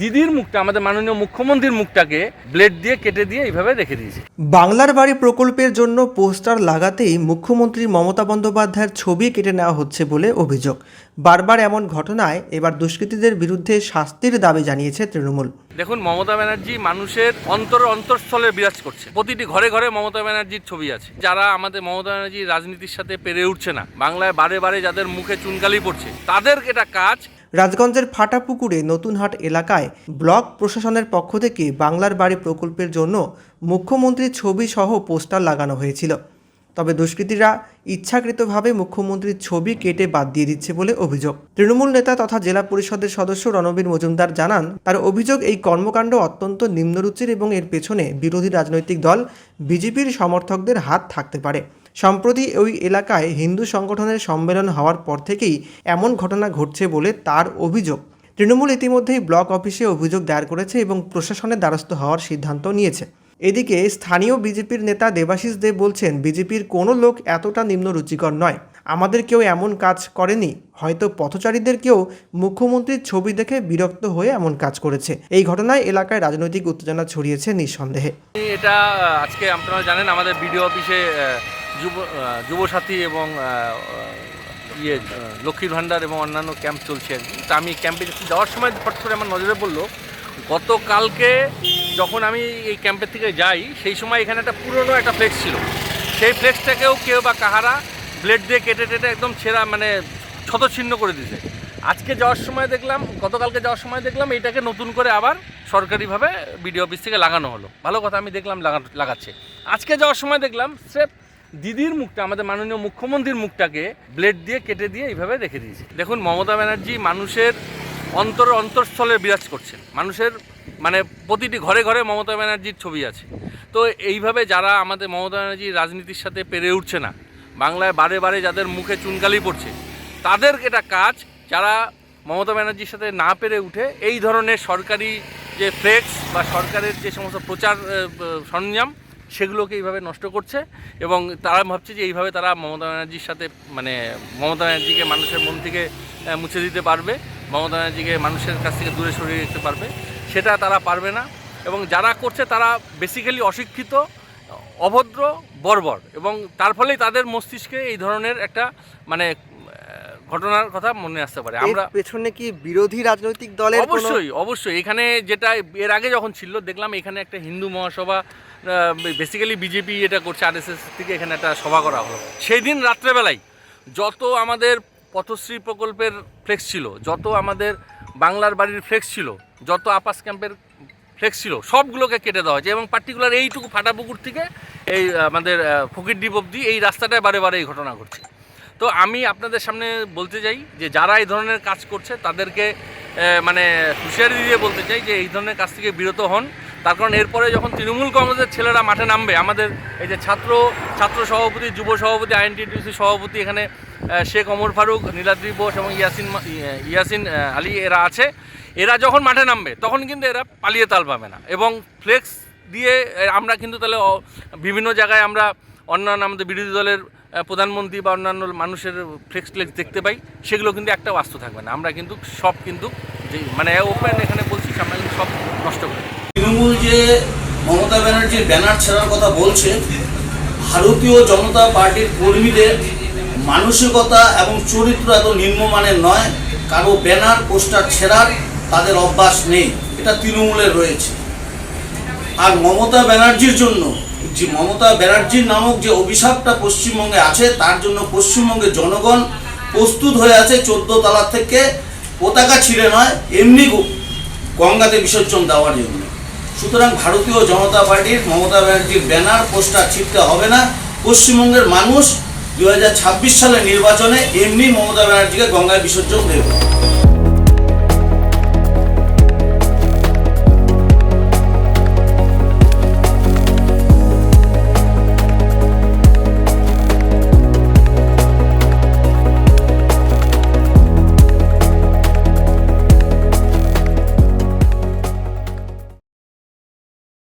দিদির মুখটা আমাদের মাননীয় মুখ্যমন্ত্রীর মুখটাকে ব্লেড দিয়ে কেটে দিয়ে এইভাবে রেখে দিয়েছে। বাংলার বাড়ি প্রকল্পের জন্য পোস্টার লাগাতেই মুখ্যমন্ত্রী মমতা বন্দ্যোপাধ্যায়ের ছবি কেটে নেওয়া হচ্ছে বলে অভিযোগ। বারবার এমন ঘটনায় এবার দুষ্কৃতীদের বিরুদ্ধে শাস্তির দাবি জানিয়েছে তৃণমূল। দেখুন, মমতা ব্যানার্জি মানুষের অন্তঃস্থলে বিরাজ করছে। প্রতিটি ঘরে ঘরে মমতা ব্যানার্জির ছবি আছে। যারা আমাদের মমতা ব্যানার্জির রাজনীতির সাথে পেরে উঠছে না, বাংলায় বারে বারে যাদের মুখে চুনকালি পড়ছে, তাদের এটা কাজ। রাজগঞ্জের ফাটাপুকুরে নতুনহাট এলাকায় ব্লক প্রশাসনের পক্ষ থেকে বাংলার বাড়ি প্রকল্পের জন্য মুখ্যমন্ত্রীর ছবি সহ পোস্টার লাগানো হয়েছিল। তবে দুষ্কৃতীরা ইচ্ছাকৃতভাবে মুখ্যমন্ত্রীর ছবি কেটে বাদ দিয়ে দিচ্ছে বলে অভিযোগ। তৃণমূল নেতা তথা জেলা পরিষদের সদস্য রণবীর মজুমদার জানান, তার অভিযোগ এই কর্মকাণ্ড অত্যন্ত নিম্নরুচির এবং এর পেছনে বিরোধী রাজনৈতিক দল বিজেপির সমর্থকদের হাত থাকতে পারে। সম্প্রতি ওই এলাকায় হিন্দু সংগঠনের সম্মেলন হওয়ার পর থেকেই এমন ঘটনা ঘটছে বলে তার অভিযোগ। তৃণমূল ইতিমধ্যেই ব্লক অফিসে অভিযোগ দায়ের করেছে এবং প্রশাসনের দ্বারস্থ হওয়ার সিদ্ধান্ত নিয়েছে। এদিকে স্থানীয় বিজেপির নেতা দেবাশিস দেব বলছেন, বিজেপির কোনো লোক এতটা নিম্নরুচিকর নয়। আমাদের কেউ এমন কাজ করেনি, হয়তো পথচারীদের কেউ মুখ্যমন্ত্রীর ছবি দেখে বিরক্ত হয়ে এমন কাজ করেছে। এই ঘটনায় এলাকায় রাজনৈতিক উত্তেজনা ছড়িয়েছে নিঃসন্দেহে। এটা আজকে আপনারা জানেন, আমাদের বিডিও অফিসে যুবসাথী এবং লক্ষ্মীর ভাণ্ডার এবং অন্যান্য ক্যাম্প চলছে আর কি। তা আমি ক্যাম্পে যাওয়ার সময় ফট করে আমার নজরে পড়লো, গতকালকে যখন আমি এই ক্যাম্পের থেকে যাই সেই সময় এখানে একটা পুরনো একটা ফ্লেক্স ছিল। সেই ফ্লেক্সটাকেও কেউ বা কাহারা ব্লেড দিয়ে কেটে টেটে একদম ছেঁড়া মানে ক্ষতচ্ছিন্ন করে দিয়েছে। আজকে যাওয়ার সময় দেখলাম, গতকালকে যাওয়ার সময় দেখলাম এইটাকে নতুন করে আবার সরকারিভাবে বিডিও অফিস থেকে লাগানো হলো। ভালো কথা, আমি দেখলাম লাগাচ্ছে। আজকে যাওয়ার সময় দেখলাম স্রেফ দিদির মুখটা, আমাদের মাননীয় মুখ্যমন্ত্রীর মুখটাকে ব্লেড দিয়ে কেটে দিয়ে এইভাবে রেখে দিয়েছে। দেখুন, মমতা ব্যানার্জি মানুষের অন্তঃস্থলে বিরাজ করছেন। মানুষের মানে প্রতিটি ঘরে ঘরে মমতা ব্যানার্জির ছবি আছে। তো এইভাবে যারা আমাদের মমতা ব্যানার্জির রাজনীতির সাথে পেরে উঠছে না, বাংলায় বারে বারে যাদের মুখে চুনকালি পড়ছে, তাদের এটা কাজ। যারা মমতা ব্যানার্জির সাথে না পেরে উঠে এই ধরনের সরকারি যে ফ্লেক্স বা সরকারের যে সমস্ত প্রচার সরঞ্জাম, সেগুলোকে এইভাবে নষ্ট করছে এবং তারা ভাবছে যে এইভাবে তারা মমতা ব্যানার্জির সাথে মানে মমতা ব্যানার্জিকে মানুষের মন থেকে মুছে দিতে পারবে, মমতা ব্যানার্জিকে মানুষের কাছ থেকে দূরে সরিয়ে রাখতে পারবে। সেটা তারা পারবে না। এবং যারা করছে তারা বেসিক্যালি অশিক্ষিত, অভদ্র, বর্বর, এবং তার ফলেই তাদের মস্তিষ্কে এই ধরনের একটা মানে ঘটনার কথা মনে আসতে পারে। আমরা পেছনে কি বিরোধী রাজনৈতিক দলের? অবশ্যই এখানে যেটা এর আগে যখন ছিল দেখলাম এখানে একটা হিন্দু মহাসভা, বেসিক্যালি বিজেপি এটা করছে, আরএসএস থেকে এখানে একটা সভা করা হলো। সেই দিন রাত্রেবেলায় যত আমাদের পথশ্রী প্রকল্পের ফ্লেক্স ছিল, যত আমাদের বাংলার বাড়ির ফ্লেক্স ছিল, যত আপাস ক্যাম্পের ফ্লেক্স ছিল, সবগুলোকে কেটে দেওয়া হয়েছে। এবং পার্টিকুলার এইটুকু ফাটাপুকুর থেকে এই আমাদের ফকিরদ্বীপ অবধি এই রাস্তাটায় বারে বারে এই ঘটনা ঘটছে। তো আমি আপনাদের সামনে বলতে চাই যে যারা এই ধরনের কাজ করছে তাদেরকে মানে হুঁশিয়ারি দিয়ে বলতে চাই যে এই ধরনের কাজ থেকে বিরত হন। তার কারণ এরপরে যখন তৃণমূল কংগ্রেসের ছেলেরা মাঠে নামবে, আমাদের এই যে ছাত্র সভাপতি, যুব সভাপতি, আইএনটিটিউসি সভাপতি, এখানে শেখ ওমর ফারুক, নীলাদ্রি বোস এবং ইয়াসিন আলী এরা আছে, এরা যখন মাঠে নামবে তখন কিন্তু এরা পালিয়ে তাল পাবে না। এবং ফ্লেক্স দিয়ে আমরা কিন্তু তাহলে বিভিন্ন জায়গায় আমরা অন্যান্য আমাদের বিরোধী দলের প্রধানমন্ত্রী বা অন্যান্য মানুষের ফ্লেক্স দেখতে পাই, সেগুলো কিন্তু একটা বাস্তু থাকবে না। আমরা কিন্তু সব কিন্তু যে মানে ওপেন এখানে বলছি, আমরা কিন্তু সব নষ্ট করি। তৃণমূল যে মমতা ব্যানার্জির ব্যানার ছেড়ার কথা বলছে, ভারতীয় জনতা পার্টির কর্মীদের মানসিকতা এবং চরিত্র এত নিম্নমানের নয়। কারো ব্যানার পোস্টার ছেড়ার তাদের অভ্যাস নেই, এটা তৃণমূলের রয়েছে। আর মমতা ব্যানার্জির জন্য যে মমতা ব্যানার্জির নামক যে অভিশাপটা পশ্চিমবঙ্গে আছে, তার জন্য পশ্চিমবঙ্গের জনগণ প্রস্তুত হয়ে আছে 14 তলা থেকে পতাকা ছিঁড়ে নয়, এমনি গঙ্গাতে বিসর্জন দেওয়ার জন্য। সুতরাং ভারতীয় জনতা পার্টির মমতা ব্যানার্জির ব্যানার পোস্টার ছিঁড়তে হবে না। পশ্চিমবঙ্গের মানুষ 2026 সালের নির্বাচনে এমনি মমতা ব্যানার্জিকে গঙ্গায় বিসর্জন দেবে।